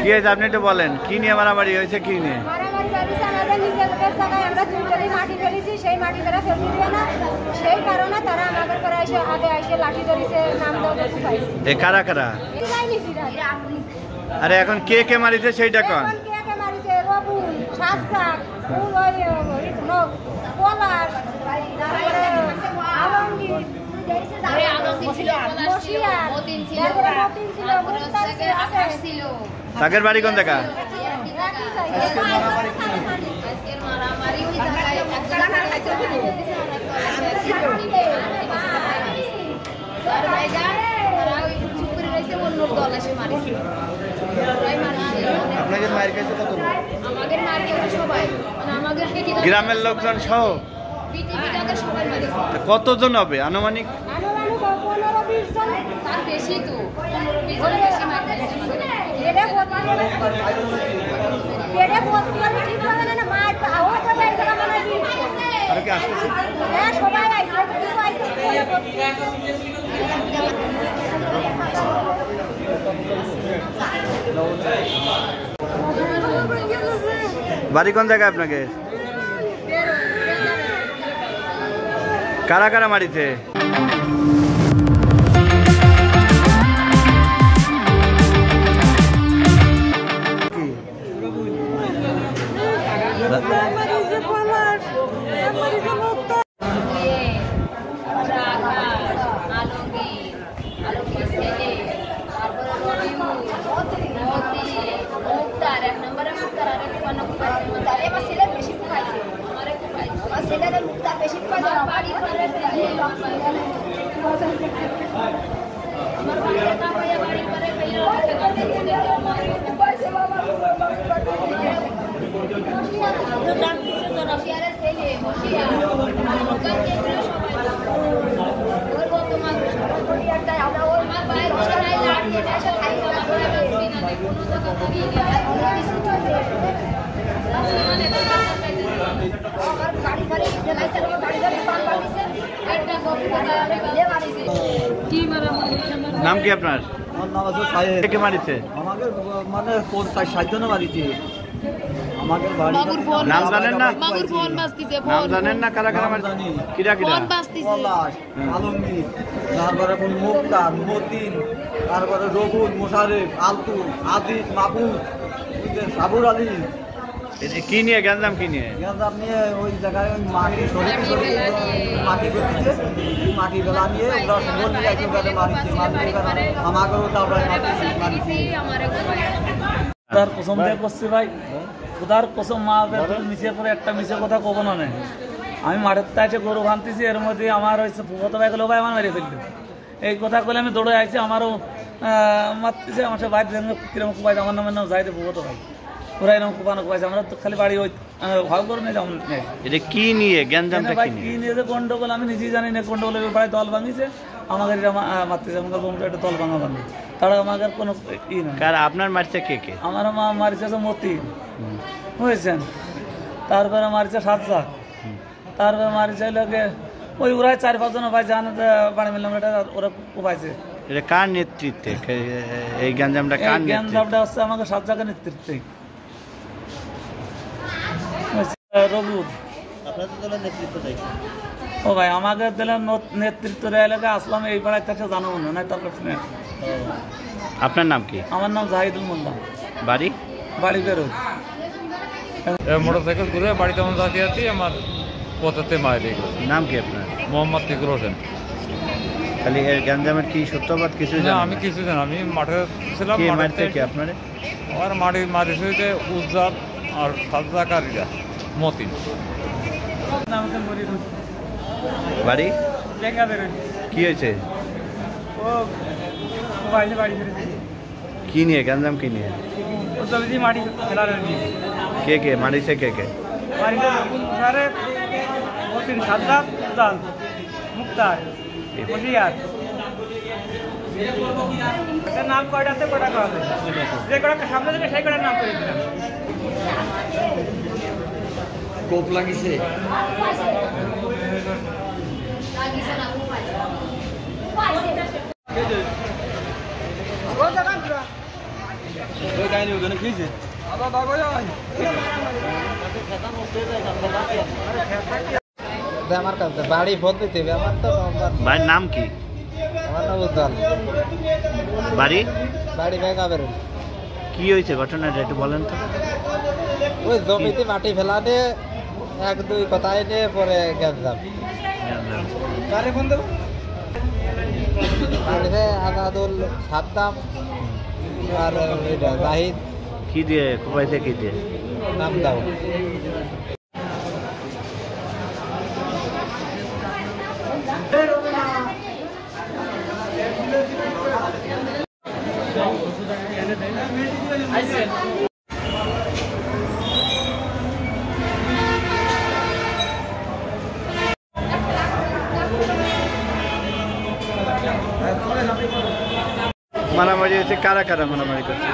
কি হয়েছে আপনি একটু বলেন, কি নিয়ে মারামারি হয়েছে? কি নিয়ে মারামারি হয়েছে? আমাদের নিজেদের জায়গায় আমরা দুইটারই মাটি ফেলেছি, সেই মাটি তারা ফেলে দিবে না, সেই কারণে তারা আমাদের করে এসে আগে এসে লাঠি ধরেছে, নাম দেওয়া পাইছে। এ কারা কারা? আরে এখন কে কে মারিছে সেইটা কোন? কে কে মারিছে? রবুল, সাজ্জাদ, পলাশ, আলমগীর, তাদের বাড়ি কোন জায়গা? গ্রামের লোকজন সহ কতজন হবে আনুমানিক? বাড়ি কোন জায়গায় আপনাকে? কারা কারা মারিছে? নাম কি আপনার? কে মারিছে? আমাকে মানে 5-6 জন মারিছে। আমাকে নাম জানেন না? নাম জানেন না কারা কারা মারিছে? কিরা কিরা? পলাশ, আলমগীর, তারপরে মুক্তার, মতিন, তারপরে রবুল, মোশারেফ, আলতু, আজিজ, মাহবুব, সাবুর আলী। কি নিয়ে গ্যাঞ্জাম? কি নিয়ে গ্যাঞ্জাম নিয়ে? ওই জায়গায় ওই মাটি মাটি করতেছে, মাটি গলা নিয়ে ওরা বল নিয়ে আসছে, ওখানে মারিছে। আমাকেও তারপরে মারিছে। তার কসম দিয়ে করছি ভাই, খুদার কসম মা মিশে করে একটা মিশে কথা কব না। আমি মাঠের তাইছে গরু ভাঙতেছি, এর মধ্যে আমার হয়েছে ফুফত ভাই গেলো, ভাই আমার মেরে ফেলতে। এই কথা বলে আমি দৌড়ে আইছি, আমারও মারতেছে। আমার সে বাইরে কিরকম কুপাইছে, আমার নামের নাম যাইতে ফুফত ভাই, ওরা এরকম কুপানো কুপাইছে। আমরা তো খালি বাড়ি ওই ভাগ করে নিয়ে যাবো। এটা কি নিয়ে গ্যাঞ্জামটা? কি নিয়ে যে গন্ডগোল আমি নিজেই জানি না। গন্ডগোলের ব্যাপারে দল ভাঙিছে, আমাদের এটা মারতেছে। আমাদের বোনটা একটা দল ভাঙা ভাঙে, তারা আমাদের কোনো ই না। আপনার মারছে কে কে? আমার মা মারিছে মতি, বুঝেছেন। তারপরে মারিছে সাজ্জাদ, তারপরে মারিছে লোকে ওই ওরাই 4-5 জন ভাই জান বাড়ি মিললাম, এটা ওরা উপাইছে। এটা কার নেতৃত্বে এই গ্যাঞ্জামটা? গ্যাঞ্জামটা হচ্ছে আমাকে সাজ্জাদের নেতৃত্বে। রবুল ও ভাই আমাদের দিলেন নেতৃত্ব এলাকা আসলাম, এই পাড়ায় তাকে জানাবো না, তারপর আপনার নাম কি? আমার নাম জাহিদুল মোল্লা। বাড়ি? বাড়ি বেরোয় মোটরসাইকেল ঘুরে বাড়িতে আমার যাতে যাচ্ছি, আমার পথেতে মায়ের এগুলো। নাম কি আপনার? মোহাম্মদ ফিকুর হোসেন। খালি এর গ্যাঞ্জামের কি সত্যবাদ কিছু না, জানেন? আমি কিছু জানি, আমি মাঠে ছিলাম। মাঠে কি আপনার? আমার মাটির হয়েছে উজ্জাল আর সাজ্জাকারীরা মতিন। বাড়ি কি হয়েছে? কি নিয়ে গ্যাঞ্জাম? কি নিয়ে? মাটি ফেলার কে কে মারিছে? কে কে? মুক্তার, নাম কয়টাতে কটা করা হবে, যে কটা সামনে দিলে সেই কটার নাম করে দিলাম। কোপ লাগিছে। আমার কাছে বাড়ি ফোন দিতে হবে আমার তো ভাইয়ের নাম কি? আমার নাম উজ্জ্বল। বাড়ি বাড়ি বেগাবের। কি হয়েছে ঘটনাটা একটু বলেন তো। ওই জমিতে মাটি ফেলানে এক দুই কথাই নিয়ে পরে গেলাম। কারে ফোন দেবো? আনাদুল সাদ্দাম আর জাহিদ। কি দিয়ে কোপাইছে কি দিয়ে? নাম দাও। মারামারি হয়েছে, কারা কারা মারামারি করছে?